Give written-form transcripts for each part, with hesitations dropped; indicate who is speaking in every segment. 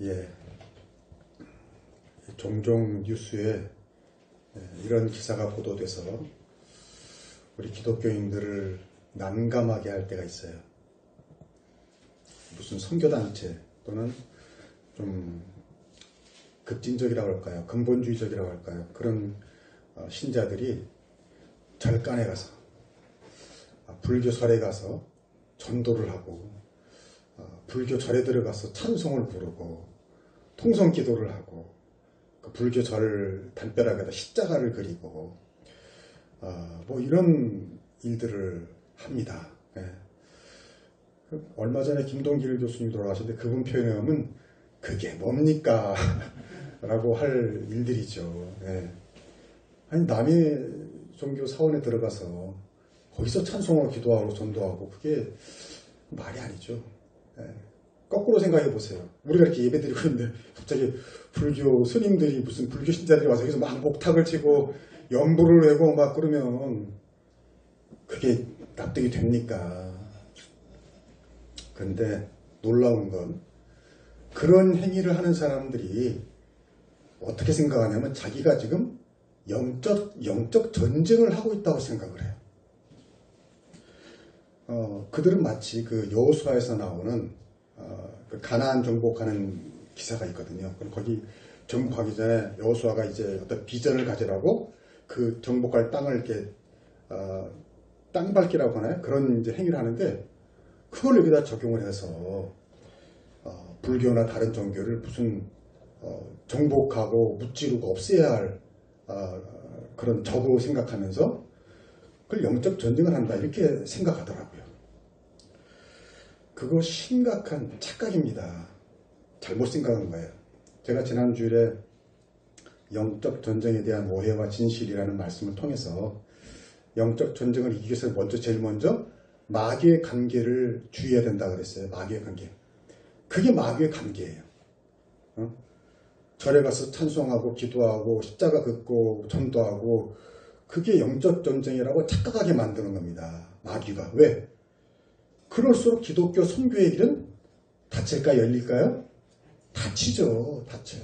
Speaker 1: 예, 종종 뉴스에 이런 기사가 보도돼서 우리 기독교인들을 난감하게 할 때가 있어요. 무슨 선교단체 또는 좀 급진적이라고 할까요? 근본주의적이라고 할까요? 그런 신자들이 절간에 가서 불교 절에 가서 전도를 하고 불교 절에 들어가서 찬송을 부르고 통성 기도를 하고 그 불교 절 담벼락에다 십자가를 그리고 뭐 이런 일들을 합니다. 예. 얼마 전에 김동길 교수님 돌아가셨는데 그분 표현에 하면 그게 뭡니까? 라고 할 일들이죠. 예. 아니 남의 종교 사원에 들어가서 거기서 찬송하고 기도하고 전도하고 그게 말이 아니죠. 예. 거꾸로 생각해 보세요. 우리가 이렇게 예배 드리고 있는데 갑자기 불교 스님들이 무슨 불교 신자들이 와서 여기서 막 목탁을 치고 연부를 외고 막 그러면 그게 납득이 됩니까? 그런데 놀라운 건 그런 행위를 하는 사람들이 어떻게 생각하냐면 자기가 지금 영적 전쟁을 하고 있다고 생각을 해요. 그들은 마치 그 여호수아에서 나오는 그 가나안 정복하는 기사가 있거든요. 그럼 거기 정복하기 전에 여호수아가 이제 어떤 비전을 가지라고 그 정복할 땅을 이렇게 땅 밟기라고 하나요? 그런 이제 행위를 하는데 그걸 여기다 적용을 해서 불교나 다른 종교를 무슨 정복하고 무찌르고 없애야 할 그런 적으로 생각하면서 그걸 영적 전쟁을 한다 이렇게 생각하더라고요. 그거 심각한 착각입니다. 잘못 생각한 거예요. 제가 지난주에 영적 전쟁에 대한 오해와 진실이라는 말씀을 통해서 영적 전쟁을 이기기 위해서 제일 먼저 마귀의 관계를 주의해야 된다 그랬어요. 마귀의 관계. 그게 마귀의 관계예요. 절에 가서 찬송하고 기도하고 십자가 긋고 전도하고 그게 영적 전쟁이라고 착각하게 만드는 겁니다. 마귀가. 왜? 그럴수록 기독교 선교의 길은 닫힐까 열릴까요? 닫히죠. 닫혀요.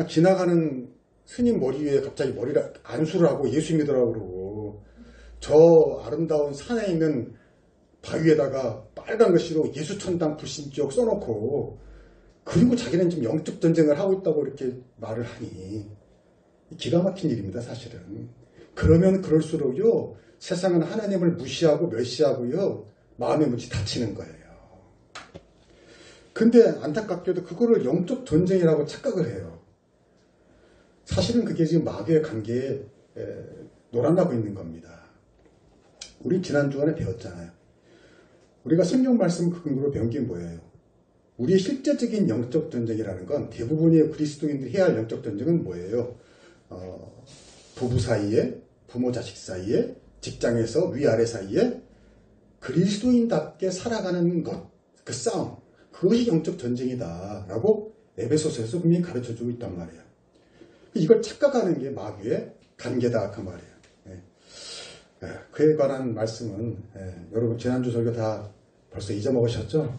Speaker 1: 지나가는 스님 머리 위에 갑자기 머리를 안수를 하고 예수 믿으라고 그러고 저 아름다운 산에 있는 바위에다가 빨간 글씨로 예수천당 불신지옥 써놓고 그리고 자기는 지금 영적 전쟁을 하고 있다고 이렇게 말을 하니 기가 막힌 일입니다. 사실은. 그러면 그럴수록요 세상은 하나님을 무시하고 멸시하고요 마음의 문이 닫히는 거예요. 근데 안타깝게도 그거를 영적 전쟁이라고 착각을 해요. 사실은 그게 지금 마귀의 관계에 놀아나고 있는 겁니다. 우리 지난 주간에 배웠잖아요. 우리가 성경 말씀 근거로 배운 게 뭐예요? 우리의 실제적인 영적 전쟁이라는 건 대부분의 그리스도인들이 해야 할 영적 전쟁은 뭐예요? 부부 사이에, 부모 자식 사이에, 직장에서 위아래 사이에 그리스도인답게 살아가는 것, 그 싸움, 그것이 영적 전쟁이다 라고 에베소서에서 분명히 가르쳐주고 있단 말이에요. 이걸 착각하는 게 마귀의 관계다 그 말이에요. 그에 관한 말씀은 여러분 지난주 설교 다 벌써 잊어먹으셨죠?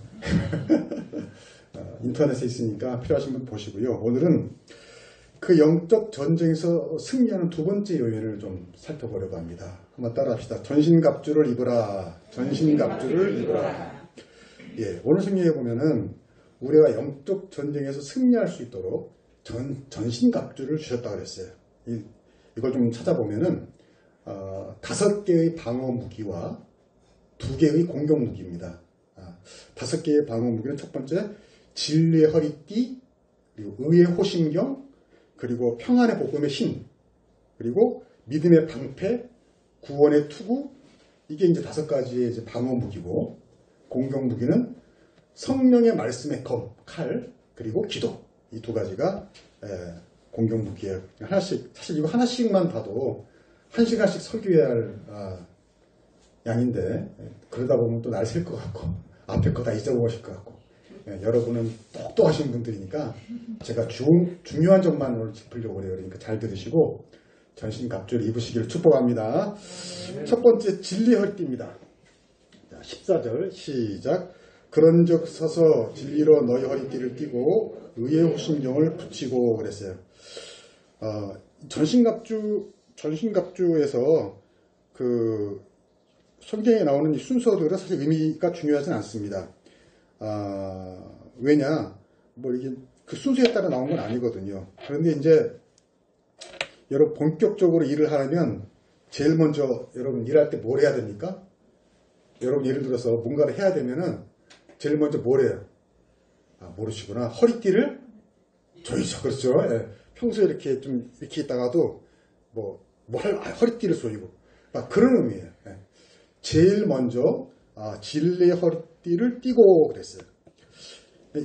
Speaker 1: 인터넷에 있으니까 필요하신 분 보시고요. 오늘은 그 영적 전쟁에서 승리하는 두 번째 요인을 좀 살펴보려고 합니다. 한번 따라합시다. 전신갑주를 입으라. 전신갑주를 입으라. 예, 오늘 승리해 보면은 우리가 영적 전쟁에서 승리할 수 있도록 전신갑주를 주셨다고 그랬어요. 이걸 좀 찾아보면은 5개의 방어 무기와 2개의 공격 무기입니다. 5개의 방어 무기는 첫 번째 진리의 허리띠, 그리고 의의 호심경, 그리고 평안의 복음의 힘, 그리고 믿음의 방패, 구원의 투구. 이게 이제 5가지의 이제 방어 무기고, 공격 무기는 성령의 말씀의 검, 칼, 그리고 기도. 이 2가지가 공격 무기예요. 하나씩, 사실 이거 하나씩만 봐도 1시간씩 설교해야 할 양인데 그러다 보면 또 날 셀 것 같고 앞에 거 다 잊어버리실 것 같고 여러분은 똑똑하신 분들이니까 제가 중요한 점만 오늘 짚으려고 그래요. 그러니까 잘 들으시고 전신갑주를 입으시기를 축복합니다. 첫 번째 진리 허리띠입니다. 14절 시작. 그런즉 서서 진리로 너희 허리띠를 띠고 의의 호심경을 붙이고 그랬어요. 전신갑주에서 그 성경에 나오는 이 순서들은 사실 의미가 중요하진 않습니다. 왜냐, 뭐 이게 그 순서에 따라 나온 건 아니거든요. 그런데 이제 여러분 본격적으로 일을 하려면 제일 먼저 여러분 일할 때 뭘 해야 됩니까? 여러분 예를 들어서 뭔가를 해야 되면은 제일 먼저 뭘 해요? 모르시구나. 허리띠를 조이죠. 그렇죠. 예. 평소에 이렇게 좀 이렇게 있다가도 허리띠를 조이고 그런 의미예요. 예. 제일 먼저 진리의 허리띠를 띠고 그랬어요.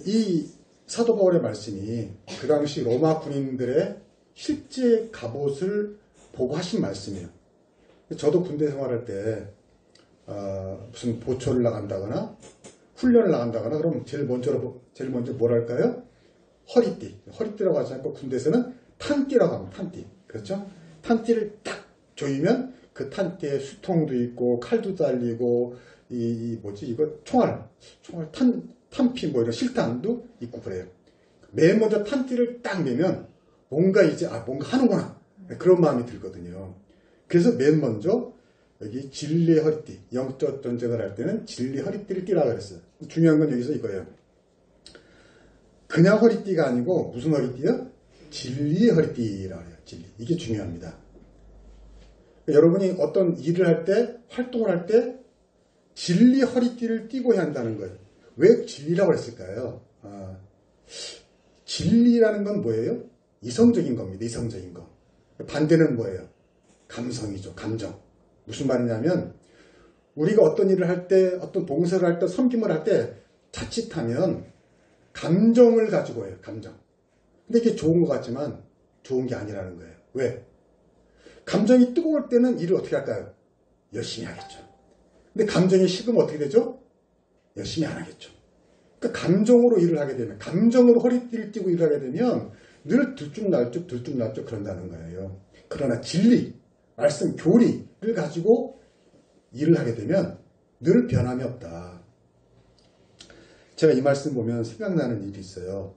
Speaker 1: 이 사도 바울의 말씀이 그 당시 로마 군인들의 실제 갑옷을 보고 하신 말씀이에요. 저도 군대 생활할 때 무슨 보초를 나간다거나 훈련을 나간다거나 그럼 제일 먼저 뭘 할까요? 허리띠라고 하지 않고 군대에서는 탄띠라고 합니다. 탄띠. 그렇죠? 탄띠를 딱 조이면 그 탄띠에 수통도 있고 칼도 달리고 이거 총알 탄피 이런 실탄도 있고 그래요. 맨 먼저 탄띠를 딱 매면 뭔가 뭔가 하는구나 그런 마음이 들거든요. 그래서 맨 먼저 여기 진리의 허리띠, 영적 전쟁을 할 때는 진리의 허리띠를 띠라고 그랬어요. 중요한 건 여기서 이거예요. 그냥 허리띠가 아니고 무슨 허리띠요? 진리의 허리띠라고 해요. 진리. 이게 중요합니다. 여러분이 어떤 일을 할 때, 활동을 할 때 진리 허리띠를 띠고 해야 한다는 거예요. 왜 진리라고 했을까요? 진리라는 건 뭐예요? 이성적인 겁니다. 이성적인 거. 반대는 뭐예요? 감성이죠. 감정. 무슨 말이냐면 우리가 어떤 일을 할 때, 어떤 봉사를 할 때, 섬김을 할 때 자칫하면 감정을 가지고 해요. 감정. 근데 이게 좋은 것 같지만 좋은 게 아니라는 거예요. 왜? 감정이 뜨거울 때는 일을 어떻게 할까요? 열심히 하겠죠. 근데 감정이 식으면 어떻게 되죠? 열심히 안 하겠죠. 그러니까 감정으로 일을 하게 되면, 감정으로 허리띠를 띠고 일을 하게 되면 늘 들쭉날쭉 그런다는 거예요. 그러나 진리, 말씀, 교리를 가지고 일을 하게 되면 늘 변함이 없다. 제가 이 말씀 보면 생각나는 일이 있어요.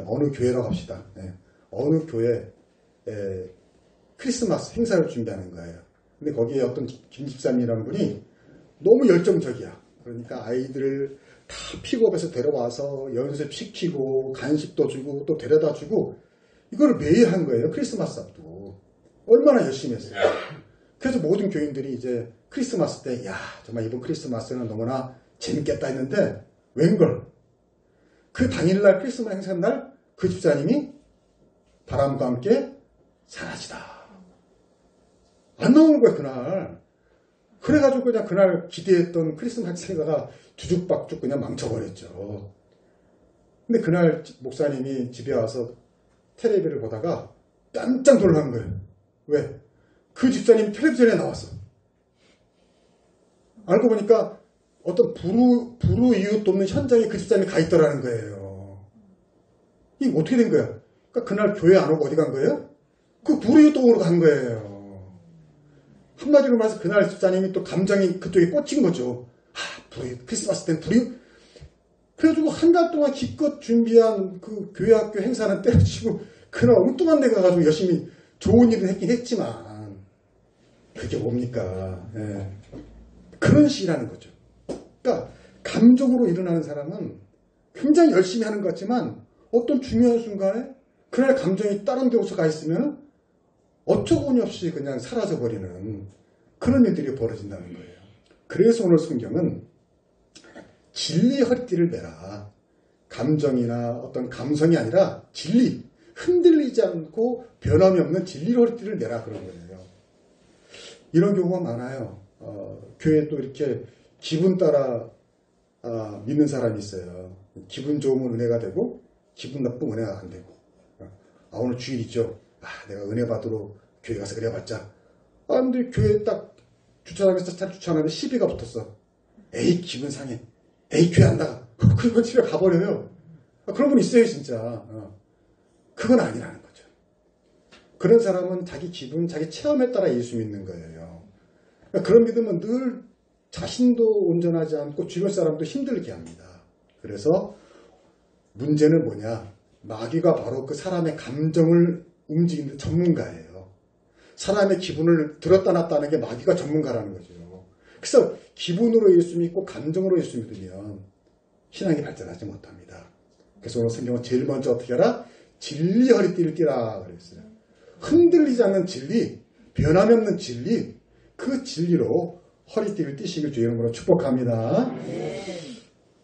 Speaker 1: 어느 교회라고 합시다. 네. 어느 교회 크리스마스 행사를 준비하는 거예요. 근데 거기에 어떤 김 집사님이라는 분이 너무 열정적이야. 그러니까 아이들을 다 픽업해서 데려와서 연습시키고 간식도 주고 또 데려다 주고 이거를 매일 한 거예요. 크리스마스 앞두고. 얼마나 열심히 했어요. 그래서 모든 교인들이 이제 크리스마스 때 정말 이번 크리스마스는 너무나 재밌겠다 했는데 웬걸 그 당일날 크리스마스 행사 날 그 집사님이 바람과 함께 사라지다. 안 나오는 거야 그날. 그래가지고 그냥 그날 기대했던 크리스마스 행사가 주죽박죽 그냥 망쳐버렸죠. 근데 그날 목사님이 집에 와서 텔레비를 보다가 깜짝 놀란 거예요. 왜? 그 집사님이 텔레비전에 나왔어. 알고 보니까 어떤 불우 이웃도 없는 현장에 그 집사님이 가 있더라는 거예요. 이게 어떻게 된 거야? 그러니까 그날 교회 안 오고 어디 간 거예요? 그 불우 이웃동으로 간 거예요. 한마디로 말해서 그날 집사님이 또 감정이 그쪽에 꽂힌 거죠. 크리스마스 때는 불우 이웃. 그래가지고 한 달 동안 기껏 준비한 그 교회 학교 행사는 때려치고 그날 엉뚱한 데 가가지고 열심히 좋은 일은 했긴 했지만 그게 뭡니까? 예. 그런 식이라는 거죠. 그러니까 감정으로 일어나는 사람은 굉장히 열심히 하는 것 같지만 어떤 중요한 순간에 그날 감정이 다른 데서 가 있으면 어처구니 없이 그냥 사라져버리는 그런 일들이 벌어진다는 거예요. 그래서 오늘 성경은 진리의 허리띠를 매라. 감정이나 어떤 감성이 아니라 진리, 흔들리지 않고 변함이 없는 진리의 허리띠를 매라 그런 거예요. 이런 경우가 많아요. 교회에 또 이렇게 기분 따라 믿는 사람이 있어요. 기분 좋으면 은혜가 되고 기분 나쁘면 은혜가 안 되고. 오늘 주일이죠. 내가 은혜 받으러 교회 가서 그래 봤자. 근데 교회 딱 주차장에서 차 주차하는데 시비가 붙었어. 에이 기분 상해. 에이 교회 안 나가. 그리고 집에 가버려요. 그런 분 있어요 진짜. 그건 아니라는 거죠. 그런 사람은 자기 기분, 자기 체험에 따라 예수 믿는 거예요. 그런 믿음은 늘 자신도 온전하지 않고 주변 사람도 힘들게 합니다. 그래서 문제는 뭐냐? 마귀가 바로 그 사람의 감정을 움직이는 전문가예요. 사람의 기분을 들었다 놨다 하는 게 마귀가 전문가라는 거죠. 그래서 기분으로 예수 믿고 감정으로 예수 믿으면 신앙이 발전하지 못합니다. 그래서 오늘 성경은 제일 먼저 어떻게 하라? 진리 허리띠를 띠라 그랬어요. 흔들리지 않는 진리, 변함이 없는 진리, 그 진리로 허리띠를 띠시길 주의 이름으로 축복합니다.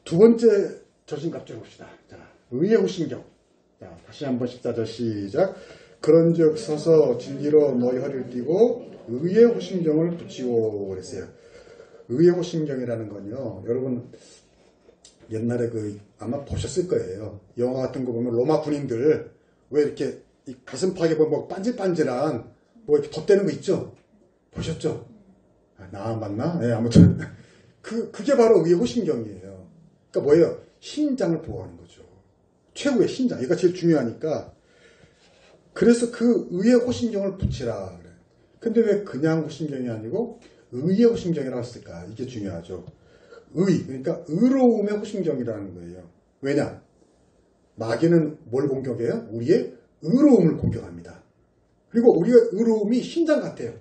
Speaker 1: 두 번째 저신갑주를 봅시다. 자, 의의 호신경. 자, 다시 한번 14절 시작. 그런즉 서서 진리로 너희 허리를 띠고 의의 호신경을 붙이고 그랬어요. 의의 호신경이라는 건요, 여러분 옛날에 아마 보셨을 거예요. 영화 같은 거 보면 로마 군인들 왜 이렇게 이 가슴팍에 보면 뭐 반질반질한 뭐 이렇게 덧대는 거 있죠? 보셨죠? 나 맞나? 네, 아무튼 그게 바로 의의 호신경이에요. 그러니까 뭐예요? 신장을 보호하는 거죠. 최고의 신장. 이거 제일 중요하니까. 그래서 그 의의 호신경을 붙이라 그래. 근데 왜 그냥 호신경이 아니고 의의 호신경이라고 했을까? 이게 중요하죠. 그러니까 의로움의 호신경이라는 거예요. 왜냐? 마귀는 뭘 공격해요? 우리의 의로움을 공격합니다. 그리고 우리의 의로움이 신장 같아요.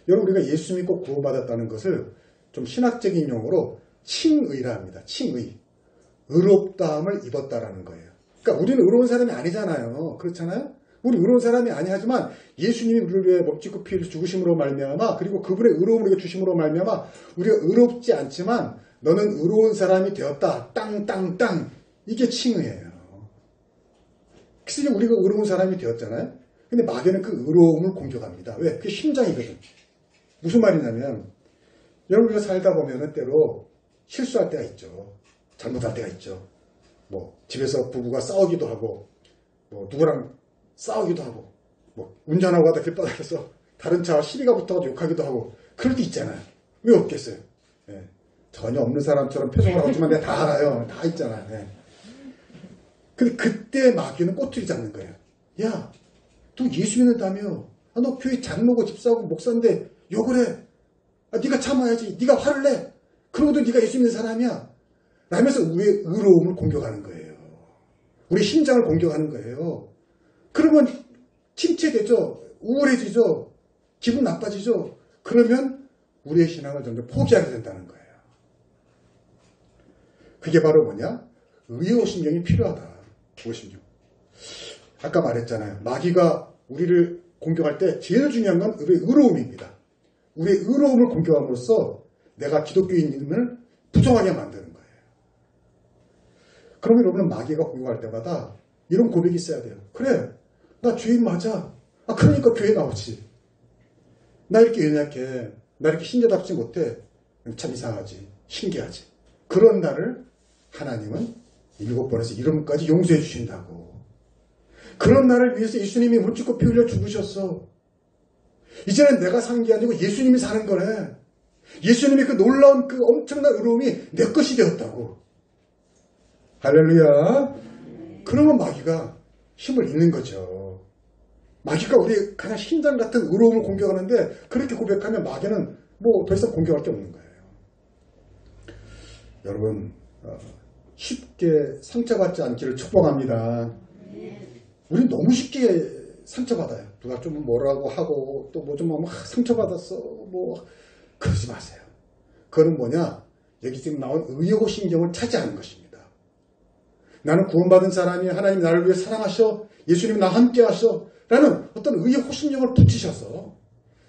Speaker 1: 여러분, 우리가 예수 믿고 구원받았다는 것을 좀 신학적인 용어로 칭의라 합니다. 칭의. 의롭다함을 입었다라는 거예요. 그러니까 우리는 의로운 사람이 아니잖아요. 그렇잖아요? 우리 의로운 사람이 아니하지만 예수님이 우리를 위해 먹짓고 피 흘려 죽으심으로 말미암아, 그리고 그분의 의로움을 우리가 주심으로 말미암아 우리가 의롭지 않지만 너는 의로운 사람이 되었다. 땅땅땅. 이게 칭의예요. 그래서 우리가 의로운 사람이 되었잖아요. 근데 마귀는 그 의로움을 공격합니다. 왜? 그게 심장이거든. 무슨 말이냐면 여러분, 우리가 살다 보면은 때로 실수할 때가 있죠. 잘못할 때가 있죠. 뭐 집에서 부부가 싸우기도 하고, 뭐 누구랑 싸우기도 하고, 뭐 운전하고 가다 길바닥에서 다른 차와 시비가 붙어서 욕하기도 하고, 그럴 때 있잖아요. 왜 없겠어요? 예. 전혀 없는 사람처럼 표정을 하지만 내가 다 알아요. 다 있잖아요. 예. 근데 그때 마귀는 꼬투리 잡는 거예요. 야, 너 예수 믿는다며? 너 교회 장로고 집사고 목사인데 욕을 해. 네가 참아야지. 네가 화를 내. 그러고도 네가 예수 믿는 사람이야. 라면서 우리의 의로움을 공격하는 거예요. 우리 심장을 공격하는 거예요. 그러면 침체되죠. 우울해지죠. 기분 나빠지죠. 그러면 우리의 신앙을 점점 포기하게 된다는 거예요. 그게 바로 뭐냐? 의의 호신경이 필요하다. 호신경. 아까 말했잖아요. 마귀가 우리를 공격할 때 제일 중요한 건 우리의 의로움입니다. 우리의 의로움을 공격함으로써 내가 기독교인임을 부정하게 만드는 거예요. 그럼 여러분은 마귀가 공격할 때마다 이런 고백이 있어야 돼요. 그래, 나 죄인 맞아. 그러니까 교회 나오지. 나 이렇게 연약해. 나 이렇게 신자답지 못해. 참 이상하지. 신기하지. 그런 나를 하나님은 7번에서 7번까지 용서해 주신다고. 그런 나를 위해서 예수님이 물찍고 피 흘려 죽으셨어. 이제는 내가 사는 게 아니고 예수님이 사는 거네. 예수님이 그 놀라운 그 엄청난 의로움이 내 것이 되었다고. 할렐루야. 그러면 마귀가 힘을 잃는 거죠. 마귀가 우리의 가장 심장 같은 의로움을 공격하는데, 그렇게 고백하면 마귀는 뭐 더 이상 공격할 게 없는 거예요. 여러분, 쉽게 상처받지 않기를 축복합니다. 우린 너무 쉽게 상처받아요. 누가 좀 뭐라고 하고 또 뭐 좀 하면 상처받았어 뭐 그러지 마세요. 그거는 뭐냐? 여기 지금 나온 의호신경을 차지하는 것입니다. 나는 구원받은 사람이 하나님 나를 위해 사랑하셔, 예수님이 나와 함께 하셔 라는 어떤 의호신경을 붙이셔서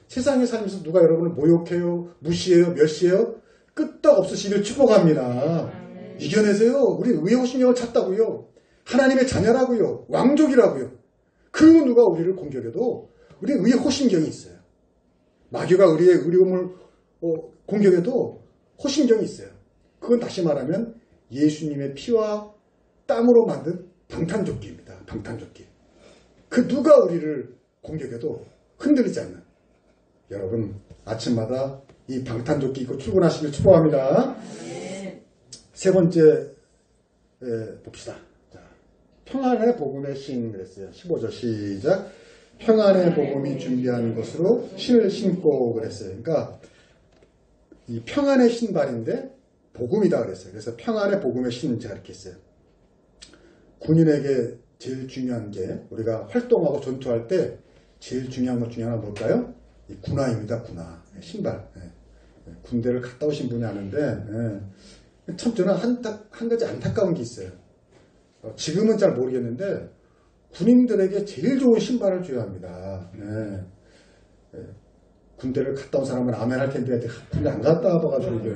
Speaker 1: 세상에 살면서 누가 여러분을 모욕해요, 무시해요, 멸시해요, 끄떡 없으시길 축복합니다. 이겨내세요. 우리 의호신경을 찾다고요. 하나님의 자녀라고요. 왕족이라고요. 그 누가 우리를 공격해도 우리는 의의 호신경이 있어요. 마귀가 우리의 의로움을 공격해도 호신경이 있어요. 그건 다시 말하면 예수님의 피와 땀으로 만든 방탄조끼입니다. 방탄조끼. 그 누가 우리를 공격해도 흔들리지 않는, 여러분 아침마다 이 방탄조끼 입고 출근하시길 축복합니다. 세 번째 봅시다. 평안의 복음의 신 그랬어요. 15절 시작. 평안의 복음이 준비한 것으로 신을 신고 그랬어요. 그러니까 이 평안의 신발인데 복음이다 그랬어요. 그래서 평안의 복음의 신은 제가 이렇게 했어요. 군인에게 제일 중요한 게 우리가 활동하고 전투할 때 제일 중요한 것 중에 하나 뭘까요? 이 군화입니다. 군화. 신발. 군대를 갔다 오신 분이 아는데 참 저는 한 가지 안타까운 게 있어요. 지금은 잘 모르겠는데 군인들에게 제일 좋은 신발을 줘야 합니다. 군대를 갔다 온 사람은 아멘 할 텐데 군대 안 갔다 와봐가지고 이게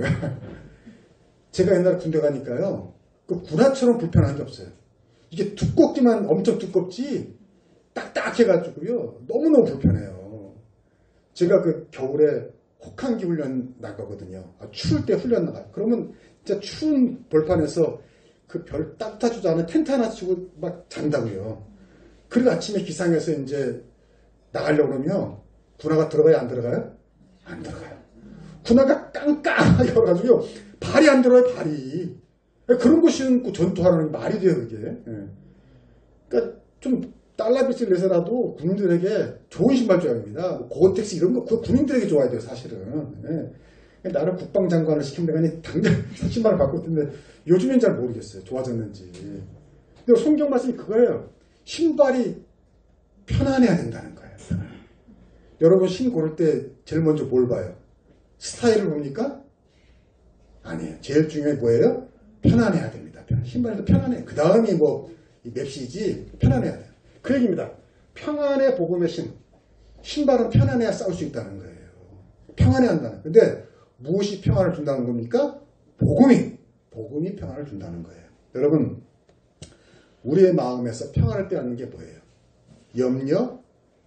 Speaker 1: 제가 옛날에 군대 가니까요 그 군화처럼 불편한 게 없어요. 이게 두껍기만 엄청 두껍지 딱딱해가지고요 너무너무 불편해요. 제가 그 겨울에 혹한기 훈련 나가거든요. 추울 때 훈련 나가요. 그러면 진짜 추운 벌판에서 그 별 따뜻하지도 않은 텐트 하나 치고 막 잔다고요. 그리고 아침에 기상해서 이제 나가려고 그러면 군화가 들어가요? 안 들어가요? 안 들어가요. 군화가 깡깡하게 얼어가지고요. 발이 안 들어요, 발이. 그런 거 신고 전투하는 게 말이 돼요, 그게. 그러니까 좀 달러빚을 내서라도 군인들에게 좋은 신발 줘야 합니다. 고어텍스 이런 거 군인들에게 줘야 돼요, 사실은. 나를 국방장관을 시키면 내가 당장 신발을 바꿀 텐데 요즘엔 잘 모르겠어요. 좋아졌는지. 근데 성경 말씀이 그거예요. 신발이 편안해야 된다는 거예요. 여러분 신 고를 때 제일 먼저 뭘 봐요? 스타일을 봅니까? 아니에요. 제일 중요한 게 뭐예요? 편안해야 됩니다. 신발도 편안해. 그 다음이 뭐 맵시지 편안해야 돼요. 그 얘기입니다. 평안의 복음의 신발은 편안해야 싸울 수 있다는 거예요. 평안해야 한다는. 근데 무엇이 평안을 준다는 겁니까? 복음이 평안을 준다는 거예요. 여러분 우리의 마음에서 평안을 빼앗는 게 뭐예요? 염려,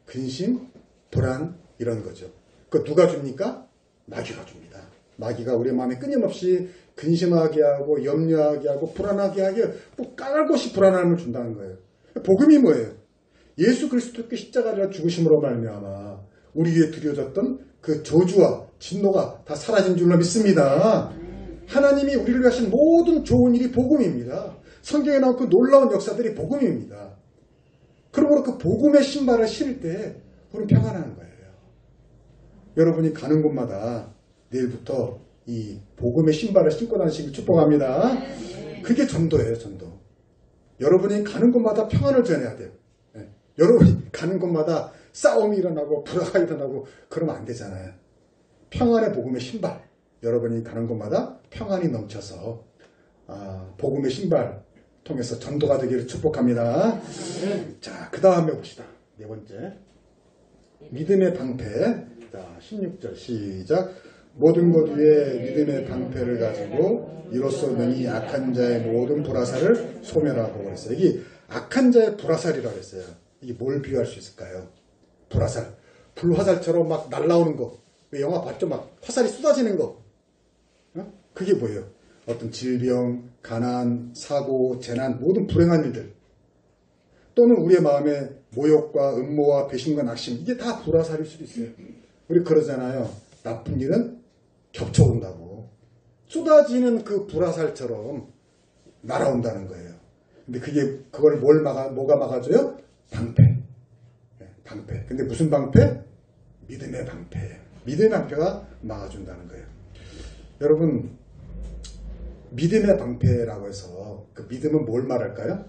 Speaker 1: 근심, 불안 이런 거죠. 그 누가 줍니까? 마귀가 줍니다. 마귀가 우리의 마음에 끊임없이 근심하게 하고 염려하게 하고 불안하게 하게 뭐 까갈것이 불안함을 준다는 거예요. 복음이 뭐예요? 예수 그리스도께 십자가를 죽으심으로 말미암아 우리 위에 드려졌던 그 저주와 진노가 다 사라진 줄로 믿습니다. 하나님이 우리를 위해 하신 모든 좋은 일이 복음입니다. 성경에 나온 그 놀라운 역사들이 복음입니다. 그러므로 그 복음의 신발을 신을 때 우리는 평안한 거예요. 여러분이 가는 곳마다 내일부터 이 복음의 신발을 신고 다니시길 축복합니다. 그게 전도예요, 전도. 여러분이 가는 곳마다 평안을 전해야 돼요. 여러분이 가는 곳마다 싸움이 일어나고 불화가 일어나고 그러면 안 되잖아요. 평안의 복음의 신발. 여러분이 가는 곳마다 평안이 넘쳐서 복음의 신발 통해서 전도가 되기를 축복합니다. 자, 그 다음에 봅시다. 네 번째. 믿음의 방패. 자, 16절 시작. 모든 것 위에 믿음의 방패를 가지고 이로써 능히 악한 자의 모든 불화살을 소멸하고 그랬어요. 이게 악한 자의 불화살이라고 했어요. 이게 뭘 비유할 수 있을까요? 불화살. 불화살처럼 막 날라오는 거. 왜 영화 봤죠? 막 화살이 쏟아지는 거. 그게 뭐예요? 어떤 질병, 가난, 사고, 재난, 모든 불행한 일들. 또는 우리의 마음에 모욕과 음모와 배신과 낙심. 이게 다 불화살일 수도 있어요. 우리 그러잖아요. 나쁜 일은 겹쳐온다고. 쏟아지는 그 불화살처럼 날아온다는 거예요. 근데 그걸 뭐가 막아줘요? 방패. 방패. 근데 무슨 방패? 믿음의 방패. 믿음의 방패가 막아준다는 거예요. 여러분, 믿음의 방패라고 해서 그 믿음은 뭘 말할까요?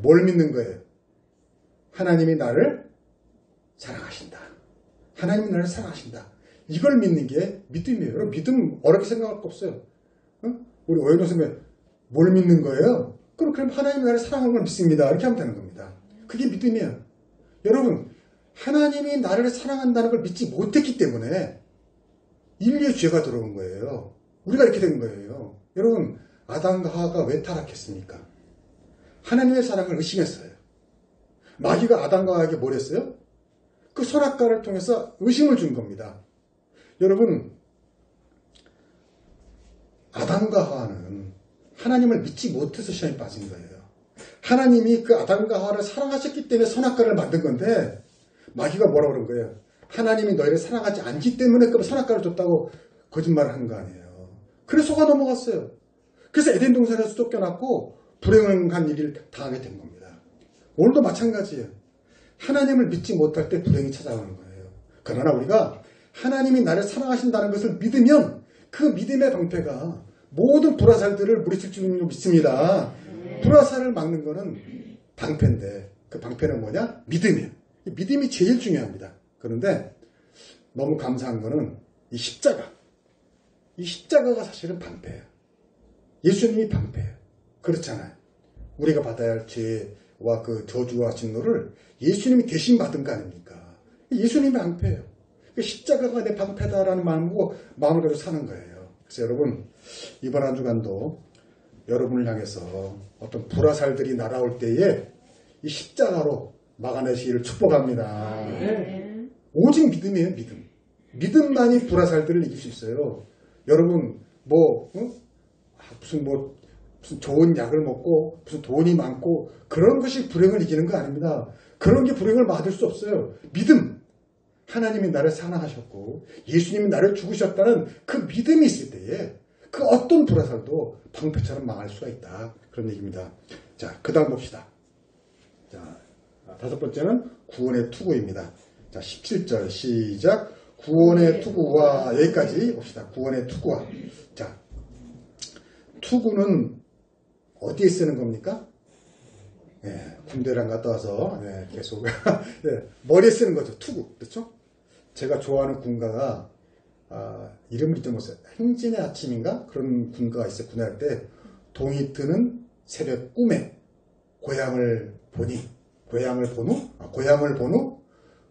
Speaker 1: 뭘 믿는 거예요? 하나님이 나를 사랑하신다. 하나님이 나를 사랑하신다. 이걸 믿는 게 믿음이에요. 여러분, 믿음 어렵게 생각할 거 없어요. 우리 오연호 선생님 뭘 믿는 거예요? 그럼 하나님이 나를 사랑하는 걸 믿습니다. 이렇게 하면 되는 겁니다. 그게 믿음이에요. 여러분, 하나님이 나를 사랑한다는 걸 믿지 못했기 때문에 인류의 죄가 들어온 거예요. 우리가 이렇게 된 거예요. 여러분, 아담과 하와가 왜 타락했습니까? 하나님의 사랑을 의심했어요. 마귀가 아담과 하와에게 뭘 했어요? 그 선악과를 통해서 의심을 준 겁니다. 여러분, 아담과 하와는 하나님을 믿지 못해서 시험에 빠진 거예요. 하나님이 그 아담과 하와를 사랑하셨기 때문에 선악과를 만든 건데 마귀가 뭐라고 그런 거예요? 하나님이 너희를 사랑하지 않기 때문에 그 선악과를 줬다고 거짓말을 한 거 아니에요. 그래서 속아 넘어갔어요. 그래서 에덴 동산에서 쫓겨났고 불행한 일을 당하게 된 겁니다. 오늘도 마찬가지예요. 하나님을 믿지 못할 때 불행이 찾아오는 거예요. 그러나 우리가 하나님이 나를 사랑하신다는 것을 믿으면 그 믿음의 방패가 모든 불화살들을 물리칠 줄 믿습니다. 불화살을 막는 거는 방패인데 그 방패는 뭐냐? 믿음이에요. 믿음이 제일 중요합니다. 그런데 너무 감사한 거는 이 십자가가 사실은 방패예요. 예수님이 방패예요. 그렇잖아요. 우리가 받아야 할 죄와 그 저주와 진노를 예수님이 대신 받은 거 아닙니까? 예수님이 방패예요. 그 십자가가 내 방패다라는 마음을 가지고 사는 거예요. 그래서 여러분, 이번 한 주간도 여러분을 향해서 어떤 불화살들이 날아올 때에 이 십자가로 막아내시기를 축복합니다. 오직 믿음이에요, 믿음. 믿음만이 불화살들을 이길 수 있어요. 여러분, 무슨 좋은 약을 먹고 무슨 돈이 많고 그런 것이 불행을 이기는 거 아닙니다. 그런 게 불행을 막을 수 없어요. 믿음. 하나님이 나를 사랑하셨고 예수님이 나를 죽으셨다는 그 믿음이 있을 때에 그 어떤 불화살도 방패처럼 망할 수가 있다. 그런 얘기입니다. 자, 그 다음 봅시다. 자, 다섯 번째는 구원의 투구입니다. 자, 17절 시작. 구원의 투구와 여기까지 봅시다. 구원의 투구와. 자, 투구는 어디에 쓰는 겁니까? 군대를 안 갔다 와서 계속 머리에 쓰는 거죠. 투구. 그렇죠? 제가 좋아하는 군가가 이름을 잊어먹었어요. 행진의 아침인가? 그런 군가가 있어요. 군할 때 동이 트는 새벽 꿈에 고향을 보누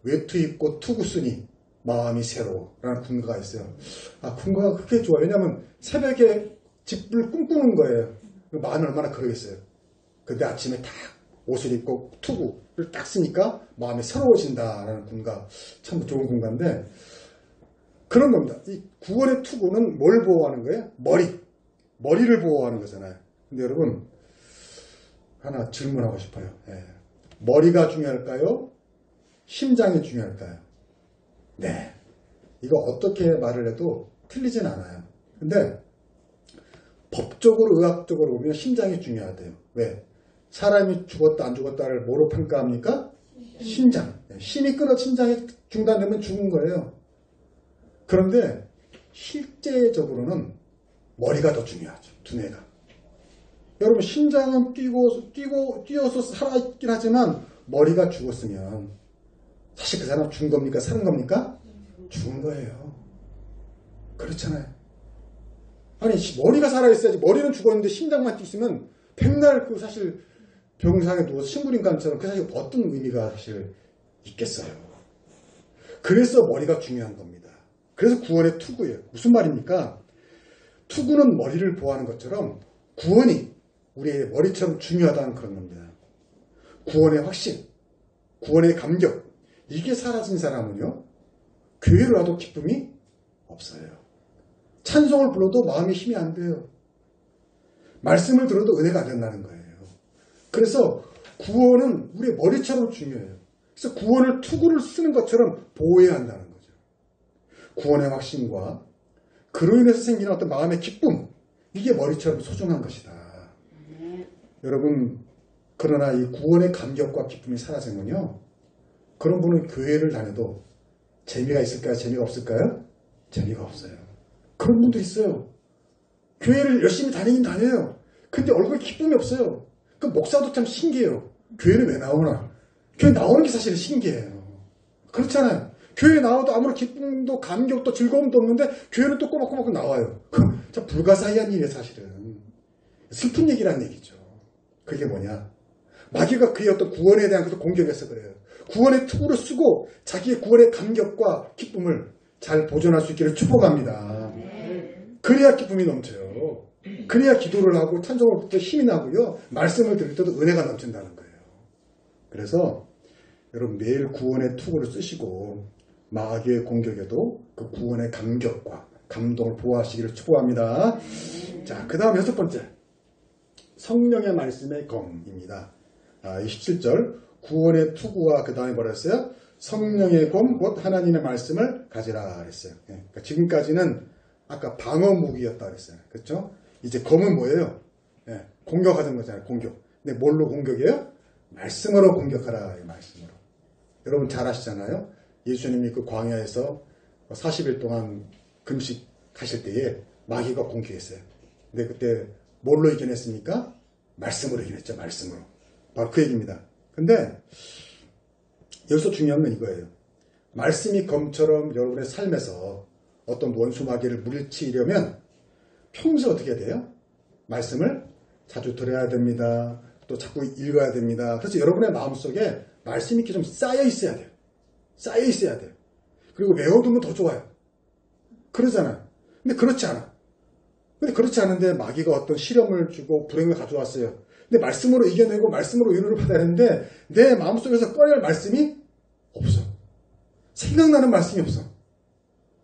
Speaker 1: 외투 입고 투구 쓰니 마음이 새로워 라는 군가가 있어요. 군가가 그렇게 좋아요. 왜냐하면 새벽에 집을 꿈꾸는 거예요. 마음이 얼마나 그러겠어요. 근데 아침에 딱 옷을 입고 투구를 딱 쓰니까 마음이 새로워진다라는 군가. 참 좋은 군가인데 그런 겁니다. 이 구원의 투구는 뭘 보호하는 거예요? 머리를 보호하는 거잖아요. 근데 여러분 하나 질문하고 싶어요. 머리가 중요할까요? 심장이 중요할까요? 네. 이거 어떻게 말을 해도 틀리진 않아요. 근데 법적으로 의학적으로 보면 심장이 중요하대요. 왜? 사람이 죽었다 안 죽었다를 뭐로 평가합니까? 심장. 힘이 끊어 심장이 중단되면 죽은 거예요. 그런데 실제적으로는 머리가 더 중요하죠. 두뇌가. 여러분 심장은 뛰어서 살아있긴 하지만 머리가 죽었으면 사실 그 사람 죽은 겁니까? 사는 겁니까? 죽은 거예요. 그렇잖아요. 아니 머리가 살아있어야지. 머리는 죽었는데 심장만 뛰었으면 백날 그 사실 병상에 누워서 식물인간처럼 그 사실 어떤 의미가 사실 있겠어요. 그래서 머리가 중요한 겁니다. 그래서 구원의 투구예요. 무슨 말입니까? 투구는 머리를 보호하는 것처럼 구원이 우리의 머리처럼 중요하다는 그런 겁니다. 구원의 확신, 구원의 감격, 이게 사라진 사람은요, 교회를 와도 기쁨이 없어요. 찬송을 불러도 마음에 힘이 안 돼요. 말씀을 들어도 은혜가 안 된다는 거예요. 그래서 구원은 우리의 머리처럼 중요해요. 그래서 구원을 투구를 쓰는 것처럼 보호해야 한다는 거죠. 구원의 확신과 그로 인해서 생기는 어떤 마음의 기쁨, 이게 머리처럼 소중한 것이다. 여러분, 그러나 이 구원의 감격과 기쁨이 사라지면요, 그런 분은 교회를 다녀도 재미가 있을까요? 재미가 없을까요? 재미가 없어요. 그런 분도 있어요. 교회를 열심히 다니긴 다녀요. 근데 얼굴에 기쁨이 없어요. 그 목사도 참 신기해요. 교회는 왜 나오나? 교회 나오는 게 사실은 신기해요. 그렇잖아요. 교회에 나와도 아무런 기쁨도 감격도 즐거움도 없는데 교회는 또 꼬박꼬박 나와요. 참 불가사의한 일이에요, 사실은. 슬픈 얘기란 얘기죠. 그게 뭐냐? 마귀가 그의 어떤 구원에 대한 것을 공격해서 그래요. 구원의 투구를 쓰고 자기의 구원의 감격과 기쁨을 잘 보존할 수 있기를 축복합니다. 그래야 기쁨이 넘쳐요. 그래야 기도를 하고 찬송을 부를 때 힘이 나고요. 말씀을 들을 때도 은혜가 넘친다는 거예요. 그래서 여러분 매일 구원의 투구를 쓰시고 마귀의 공격에도 그 구원의 감격과 감동을 보호하시기를 축복합니다. 자, 그 다음 여섯 번째. 성령의 말씀의 검입니다. 27절 구원의 투구와 그 다음에 뭐라 했어요? 성령의 검, 곧 하나님의 말씀을 가지라 그랬어요. 그러니까 지금까지는 아까 방어 무기였다 그랬어요. 그렇죠? 이제 검은 뭐예요? 공격하는 거잖아요. 공격. 근데 뭘로 공격해요? 말씀으로 공격하라. 이 말씀으로. 여러분 잘 아시잖아요. 예수님이 그 광야에서 40일 동안 금식하실 때에 마귀가 공격했어요. 근데 그때 뭘로 이겨냈습니까? 말씀으로 이겨냈죠. 말씀으로. 바로 그 얘기입니다. 근데 여기서 중요한 건 이거예요. 말씀이 검처럼 여러분의 삶에서 어떤 원수 마귀를 물리치려면 평소에 어떻게 해야 돼요? 말씀을 자주 들어야 됩니다. 또 자꾸 읽어야 됩니다. 그래서 여러분의 마음속에 말씀이 이렇게 좀 쌓여 있어야 돼요. 쌓여 있어야 돼요. 그리고 외워두면 더 좋아요. 그러잖아요. 근데 그렇지 않아. 근데 그렇지 않은데 마귀가 어떤 시련을 주고 불행을 가져왔어요. 근데 말씀으로 이겨내고 말씀으로 위로를 받아야 하는데 내 마음속에서 꺼낼 말씀이 없어. 생각나는 말씀이 없어.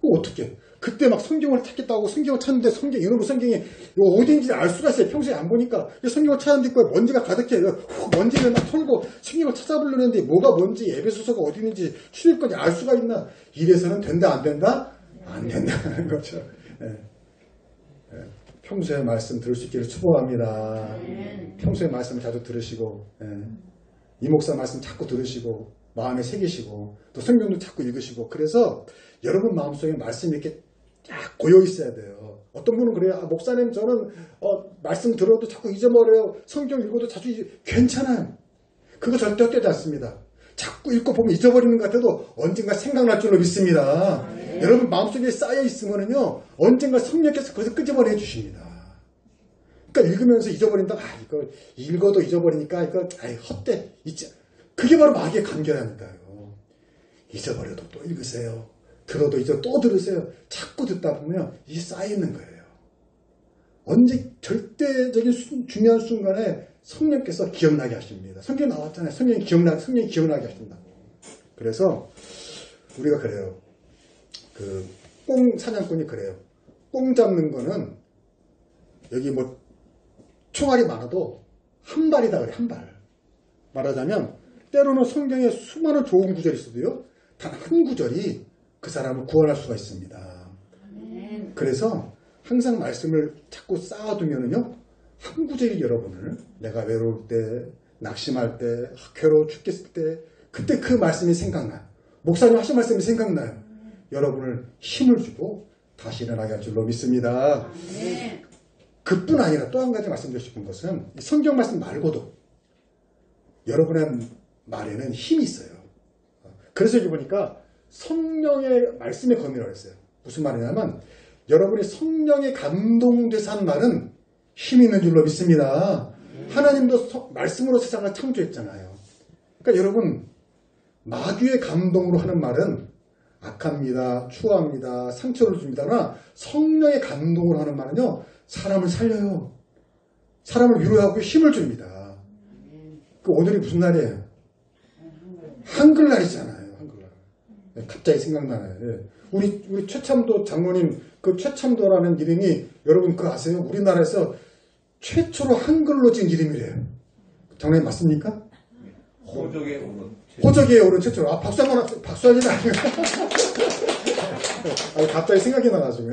Speaker 1: 그거 어떻게? 그때 막 성경을 찾겠다고 성경을 찾는데 이놈의 성경이 어딘지 알 수가 있어요. 평소에 안 보니까. 성경을 찾는데 먼지가 가득해. 먼지를 막 털고 성경을 찾아보려는데 뭐가 뭔지 에베소서가 어디 있는지 출입까지 알 수가 있나. 이래서는 된다 안 된다? 안 된다는 거죠. 예. 평소에 말씀 들을 수 있기를 축복합니다. 평소에 말씀 자주 들으시고 이 목사 말씀 자꾸 들으시고 마음에 새기시고 또 성경도 자꾸 읽으시고 그래서 여러분 마음속에 말씀이 이렇게 딱 고여 있어야 돼요. 어떤 분은 그래요. 아, 목사님 저는 말씀 들어도 자꾸 잊어버려요. 성경 읽어도 자주 괜찮아요. 그거 절대 헛되지 않습니다. 자꾸 읽고 보면 잊어버리는 것 같아도 언젠가 생각날 줄로 믿습니다. 여러분 마음속에 쌓여 있으면요 언젠가 성령께서 그것을 끄집어내 주십니다. 그러니까 읽으면서 잊어버린다. 이거 읽어도 잊어버리니까 이거 헛돼. 그게 바로 마귀의 간결함이니까요. 잊어버려도 또 읽으세요. 들어도 이제 또 들으세요. 자꾸 듣다 보면 이게 쌓이는 거예요. 언제 절대적인 중요한 순간에 성령께서 기억나게 하십니다. 성경에 나왔잖아요. 성령이 기억나게 하신다고. 그래서 우리가 그래요. 뽕 사냥꾼이 그래요. 뽕 잡는 거는 여기 뭐 총알이 많아도 한 발이다 그래. 한 발. 말하자면 때로는 성경에 수많은 좋은 구절이 있어도요. 단 한 구절이 그 사람을 구원할 수가 있습니다. 그래서 항상 말씀을 자꾸 쌓아두면은요. 한 구절이 여러분을 내가 외로울 때, 낙심할 때, 괴로워 죽겠을 때 그때 그 말씀이 생각나요. 목사님 하신 말씀이 생각나요. 여러분을 힘을 주고 다시 일어나게 할 줄로 믿습니다. 그뿐 아니라 또 한 가지 말씀드리고 싶은 것은 성경 말씀 말고도 여러분의 말에는 힘이 있어요. 그래서 여기 보니까 성령의 말씀의 검이라고 했어요. 무슨 말이냐면 여러분이 성령에 감동돼서 한 말은 힘이 있는 줄로 믿습니다. 하나님도 말씀으로 세상을 창조했잖아요. 그러니까 여러분 마귀의 감동으로 하는 말은 악합니다. 추합니다. 상처를 줍니다. 그러나 성령의 감동으로 하는 말은요. 사람을 살려요. 사람을 위로하고 힘을 줍니다. 오늘이 무슨 날이에요? 한글날이잖아요. 한글날. 갑자기 생각나요. 우리 최참도 장로님 그 최참도라는 이름이 여러분 그거 아세요? 우리나라에서 최초로 한글로 지은 이름이래요. 장로님 맞습니까? 호적에 오른 최초로. 박수 한번 박수하지는 않아요. 갑자기 생각이 나가지고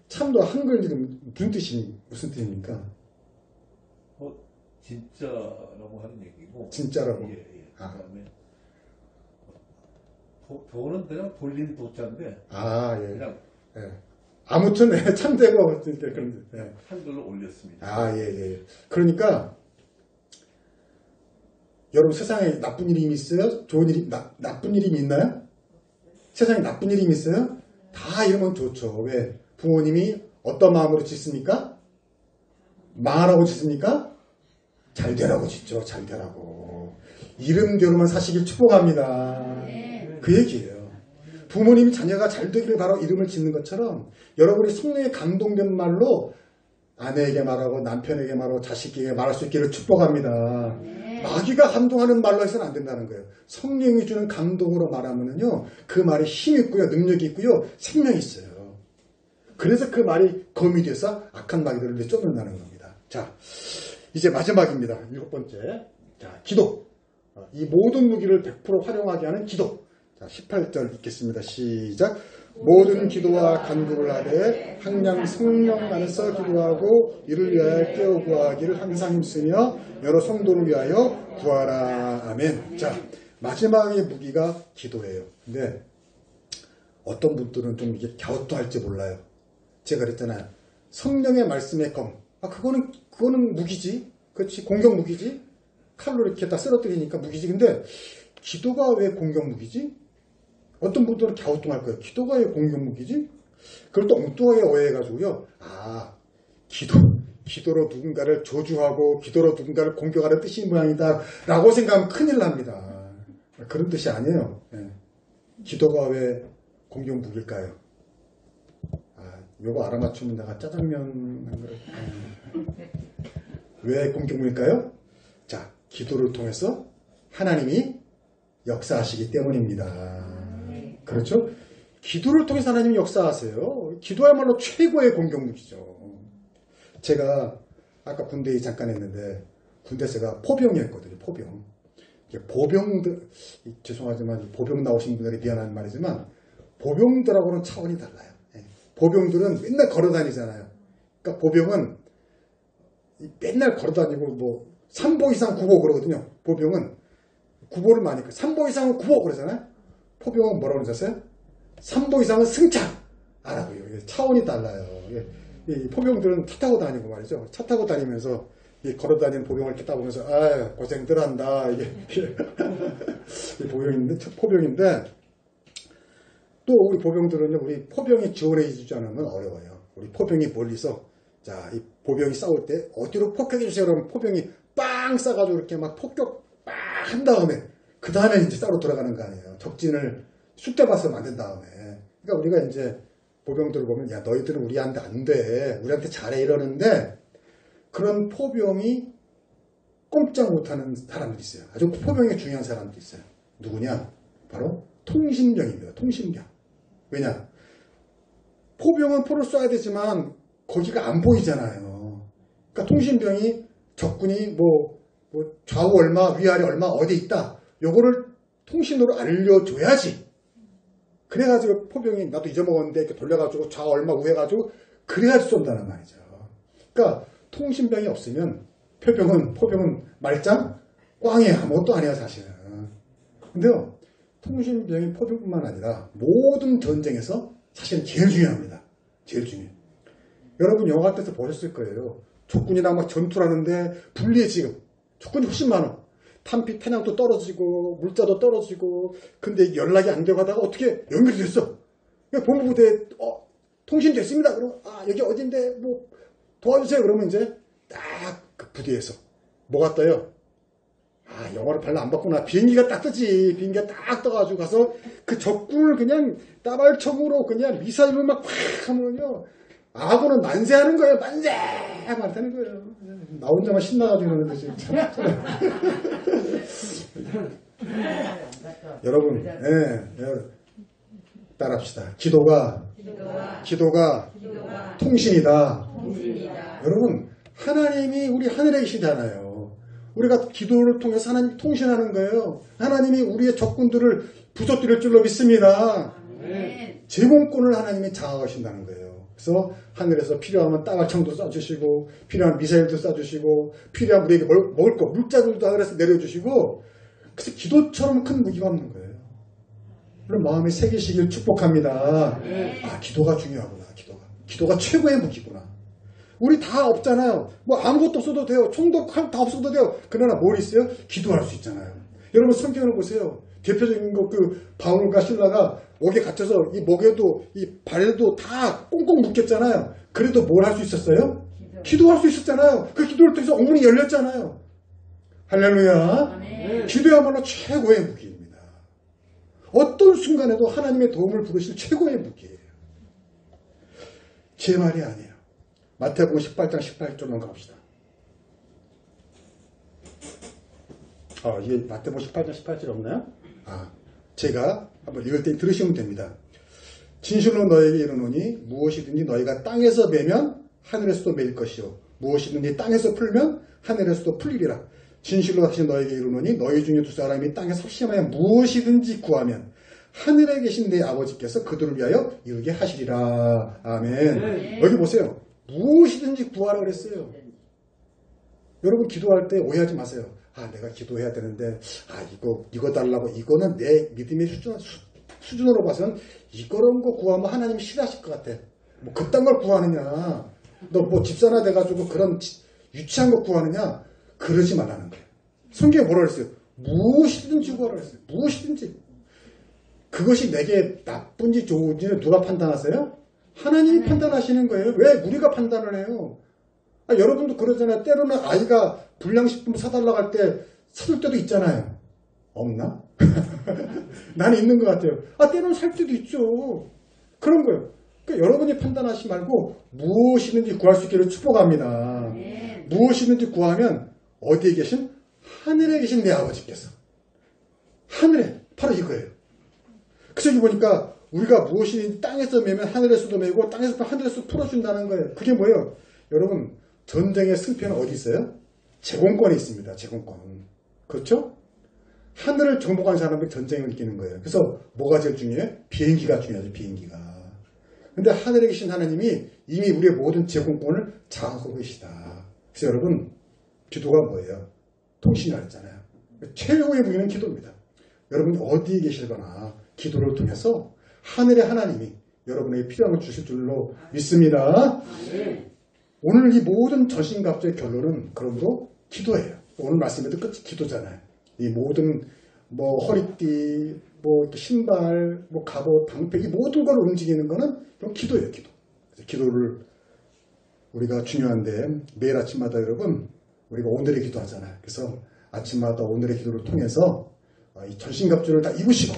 Speaker 1: 참도 한글 이름 무슨 뜻입니까?
Speaker 2: 진짜라고 하는 얘기고.
Speaker 1: 진짜라고.
Speaker 2: 예. 그다음에 도는 그냥 돌린 도자인데.
Speaker 1: 예.
Speaker 2: 그냥.
Speaker 1: 예. 아무튼 참되고 그런
Speaker 2: 한글로 올렸습니다.
Speaker 1: 예. 그러니까 여러분 세상에 나쁜 이름이 있어요? 좋은 이름 나쁜 이름이 있나요? 세상에 나쁜 이름이 있어요? 다 이러면 좋죠. 왜? 부모님이 어떤 마음으로 짓습니까? 망하라고 짓습니까? 잘 되라고 짓죠. 잘 되라고. 이름대로만 사시길 축복합니다. 그 얘기예요. 부모님이 자녀가 잘 되기를 바라고 이름을 짓는 것처럼 여러분이 성령에 감동된 말로 아내에게 말하고 남편에게 말하고 자식에게 말할 수 있기를 축복합니다. 마귀가 감동하는 말로 해서는 안 된다는 거예요. 성령이 주는 감동으로 말하면요, 그 말에 힘이 있고요, 능력이 있고요, 생명이 있어요. 그래서 그 말이 검이 돼서 악한 마귀들을 쫓는다는 겁니다. 자, 이제 마지막입니다. 7번째. 자, 기도. 이 모든 무기를 100% 활용하게 하는 기도. 자, 18절 읽겠습니다. 시작. 모든 기도와 간구를 하되 항상 성령 안에서 기도하고 이를 위하여 깨어 구하기를 항상 힘쓰며 여러 성도를 위하여 구하라. 아멘. 자, 마지막의 무기가 기도예요. 근데 어떤 분들은 좀 이게 갸우뚱할지 몰라요. 제가 그랬잖아요. 성령의 말씀의 검. 그거는 무기지. 그렇지. 공격 무기지. 칼로 이렇게 다 쓰러뜨리니까 무기지. 근데 기도가 왜 공격 무기지? 어떤 분들은 갸우뚱할 거예요. 기도가 왜 공격 무기지? 그걸 또 엉뚱하게 오해해가지고요. 기도로 누군가를 저주하고 기도로 누군가를 공격하는 뜻이 모양이다 라고 생각하면 큰일 납니다. 그런 뜻이 아니에요. 기도가 왜 공격 무기일까요? 요거 알아맞추면 내가 짜장면 한 그릇. 왜 공격 무기일까요? 자, 기도를 통해서 하나님이 역사하시기 때문입니다. 그렇죠? 기도를 통해서 하나님이 역사하세요. 기도야말로 최고의 공격 무기죠. 제가 아까 군대에 잠깐 했는데 군대 제가 포병이었거든요. 포병. 보병들, 죄송하지만 보병 나오신 분들이 미안한 말이지만 보병들하고는 차원이 달라요. 보병들은 맨날 걸어 다니잖아요. 그러니까 보병은 맨날 걸어 다니고 뭐 3보 이상 9보 그러거든요. 보병은 9보를 많이 3보 이상은 9보 그러잖아요. 포병은 뭐라고 그러셨어요? 3보 이상은 승차! 알아고요. 차원이 달라요. 포병들은 차 타고 다니고 말이죠. 차 타고 다니면서 걸어 다니는 보병을 이렇게 따보면서 고생들 한다. 이게 포병인데 또 우리 보병들은요. 우리 포병이 지원해 주지 않으면 어려워요. 우리 포병이 멀리서 자, 이 보병이 싸울 때 어디로 폭격해 주세요. 그러면 포병이 빵 싸가지고 이렇게 막 폭격 빵 한 다음에 그 다음에 이제 싸우러 들어가는 거 아니에요. 적진을 쑥대밭으로 만든 다음에. 그러니까 우리가 이제 보병들을 보면 야 너희들은 우리한테 안 돼. 우리한테 잘해 이러는데 그런 포병이 꼼짝 못하는 사람들이 있어요. 아주 포병이 중요한 사람들이 있어요. 누구냐? 바로 통신병입니다. 통신병. 왜냐? 포병은 포를 쏴야 되지만 거기가 안 보이잖아요. 그러니까 통신병이 적군이 뭐 좌우 얼마, 위아래 얼마 어디 있다. 요거를 통신으로 알려줘야지. 그래가지고 포병이 나도 잊어먹었는데 이렇게 돌려가지고 좌우 얼마 우해가지고 그래야지 쏜다는 말이죠. 그러니까 통신병이 없으면 포병은 말짱 꽝이에요. 아무것도 아니에요 사실은. 근데요 통신병이 포병뿐만 아니라 모든 전쟁에서 사실은 제일 중요합니다. 제일 중요해요. 여러분 영화 같은 데서 보셨을 거예요. 적군이랑 막 전투를 하는데 불리해 지금. 적군이 훨씬 많아. 탄약도 떨어지고 물자도 떨어지고 근데 연락이 안 되고 하다가 어떻게 연결이 됐어. 본부부대에 통신됐습니다. 그럼 여기 어딘데 뭐 도와주세요. 그러면 이제 딱 그 부대에서 뭐가 떠요? 영어를 별로 안 봤구나. 비행기가 딱 뜨지. 비행기가 딱 떠가지고 가서 그 적군을 그냥 따발총으로 그냥 미사일로 막 팍 하면요. 아군은 만세하는 거예요. 만세! 말하는 거예요. 나 혼자만 신나가지고 이러는데 지금. 여러분, 따라합시다. 기도가 통신이다. 여러분, 하나님이 우리 하늘에 계시잖아요. 우리가 기도를 통해서 하나님이 통신하는 거예요. 하나님이 우리의 적군들을 부서뜨릴 줄로 믿습니다. 제공권을 하나님이 장악하신다는 거예요. 그래서 하늘에서 필요하면 따발총도 쏴주시고 필요한 미사일도 쏴주시고 필요한 우리에게 먹을 거 물자들도 하늘에서 내려주시고 그래서 기도처럼 큰 무기가 없는 거예요. 물론 마음이 새기시길 축복합니다. 기도가 중요하구나. 기도가 최고의 무기구나. 우리 다 없잖아요. 뭐 아무것도 없어도 돼요. 총도 다 없어도 돼요. 그러나 뭘 있어요? 기도할 수 있잖아요. 여러분 성경을 보세요. 대표적인 거 바울과 신라가 옥에 갇혀서 이 목에도 이 발에도 다 꽁꽁 묶였잖아요. 그래도 뭘 할 수 있었어요? 기도할 수 있었잖아요. 그 기도를 통해서 옥문이 열렸잖아요. 할렐루야. 기도야말로 최고의 무기입니다. 어떤 순간에도 하나님의 도움을 부르실 최고의 무기예요. 제 말이 아니에요. 마태복음 18장 18절로 가봅시다. 이게 마태복음 18장 18절 없나요? 제가 한번 읽을 때 들으시면 됩니다. 진실로 너에게 이르노니 무엇이든지 너희가 땅에서 매면 하늘에서도 매일 것이요 무엇이든지 땅에서 풀면 하늘에서도 풀리리라. 진실로 다시 너에게 이르노니 너희 중에 두 사람이 땅에서 합심하여 무엇이든지 구하면 하늘에 계신 내 아버지께서 그들을 위하여 이루게 하시리라. 아멘. 여기 보세요. 무엇이든지 구하라 그랬어요. 여러분 기도할 때 오해하지 마세요. 내가 기도해야 되는데 이거 달라고. 이거는 내 믿음의 수준으로 봐서는 이런 거 구하면 하나님이 싫어하실 것 같아. 뭐 그딴 걸 구하느냐. 너 뭐 집사나 돼가지고 그런 유치한 거 구하느냐? 그러지 말라는 거예요. 성경에 뭐라 그랬어요? 무엇이든지 구하라 그랬어요. 무엇이든지. 그것이 내게 나쁜지 좋은지는 누가 판단하세요? 하나님이 판단하시는 거예요. 왜 우리가 판단을 해요? 여러분도 그러잖아요. 때로는 아이가 불량식품 사달라고 할 때 사줄 때도 있잖아요. 없나? 나는 있는 것 같아요. 때로는 살 때도 있죠. 그런 거예요. 그러니까 여러분이 판단하지 말고 무엇이든지 구할 수 있기를 축복합니다. 무엇이든지 구하면 어디에 계신? 하늘에 계신 내 아버지께서. 하늘에. 바로 이거예요. 그래서 여기 보니까 우리가 무엇이든지 땅에서 매면 하늘에서도 매고 땅에서 하늘에서 풀어준다는 거예요. 그게 뭐예요? 여러분 전쟁의 승패는 어디 있어요? 제공권이 있습니다. 제공권. 그렇죠? 하늘을 정복한 사람이 전쟁을 이기는 거예요. 그래서 뭐가 제일 중요해요? 비행기가 중요하죠. 비행기가. 근데 하늘에 계신 하나님이 이미 우리의 모든 제공권을 장악하고 계시다. 그래서 여러분 기도가 뭐예요? 통신이라 했잖아요. 최고의 무기는 기도입니다. 여러분이 어디에 계실거나 기도를 통해서 하늘의 하나님이 여러분에게 필요한 걸 주실 줄로 믿습니다. 오늘 이 모든 전신갑주의 결론은 그러므로 기도예요. 오늘 말씀에도 끝이 기도잖아요. 이 모든 허리띠, 신발, 갑옷, 방패 이 모든 걸 움직이는 거는 그럼 기도예요. 기도. 그래서 기도를 우리가 중요한데 매일 아침마다 여러분 우리가 오늘의 기도하잖아요. 그래서 아침마다 오늘의 기도를 통해서 이 전신갑주를 다 입으시고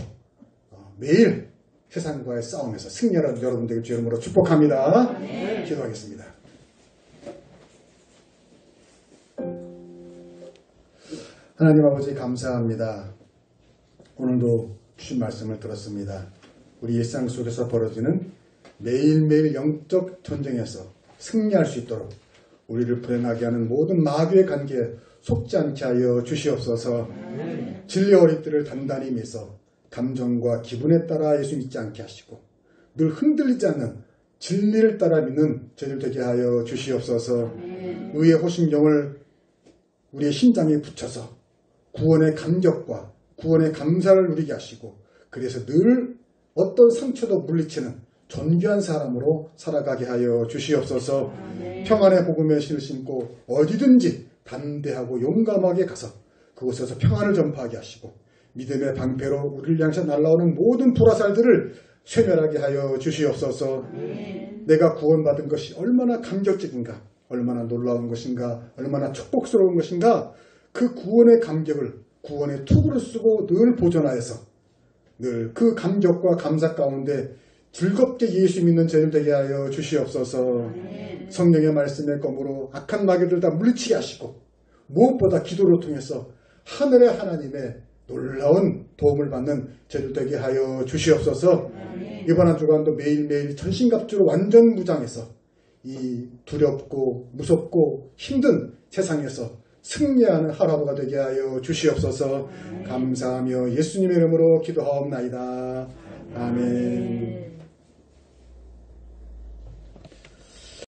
Speaker 1: 매일 세상과의 싸움에서 승리하는 여러분들에게 주의 이름으로 축복합니다. 기도하겠습니다. 하나님 아버지 감사합니다. 오늘도 주신 말씀을 들었습니다. 우리 일상 속에서 벌어지는 매일매일 영적 전쟁에서 승리할 수 있도록 우리를 불행하게 하는 모든 마귀의 관계에 속지 않게 하여 주시옵소서. 진리 어린이들을 단단히 믿어 감정과 기분에 따라 예수 믿지 않게 하시고 늘 흔들리지 않는 진리를 따라 믿는 저희들 되게 하여 주시옵소서. 의의 호심경을 우리의 심장에 붙여서 구원의 감격과 구원의 감사를 누리게 하시고 그래서 늘 어떤 상처도 물리치는 존귀한 사람으로 살아가게 하여 주시옵소서. 평안의 복음의 신을 신고 어디든지 담대하고 용감하게 가서 그곳에서 평안을 전파하게 하시고 믿음의 방패로 우리를 향해서 날아오는 모든 불화살들을 쇠멸하게 하여 주시옵소서. 내가 구원받은 것이 얼마나 감격적인가, 얼마나 놀라운 것인가, 얼마나 축복스러운 것인가, 그 구원의 감격을 구원의 투구를 쓰고 늘 보존하여서 늘 그 감격과 감사 가운데 즐겁게 예수 믿는 저희들 되게 하여 주시옵소서. 성령의 말씀의 검으로 악한 마귀를 다 물리치게 하시고 무엇보다 기도를 통해서 하늘의 하나님의 놀라운 도움을 받는 저희들 되게 하여 주시옵소서. 이번 한 주간도 매일매일 전신갑주로 완전 무장해서 이 두렵고 무섭고 힘든 세상에서 승리하는 하루가 되게 하여 주시옵소서. 감사하며 예수님의 이름으로 기도하옵나이다. 아멘.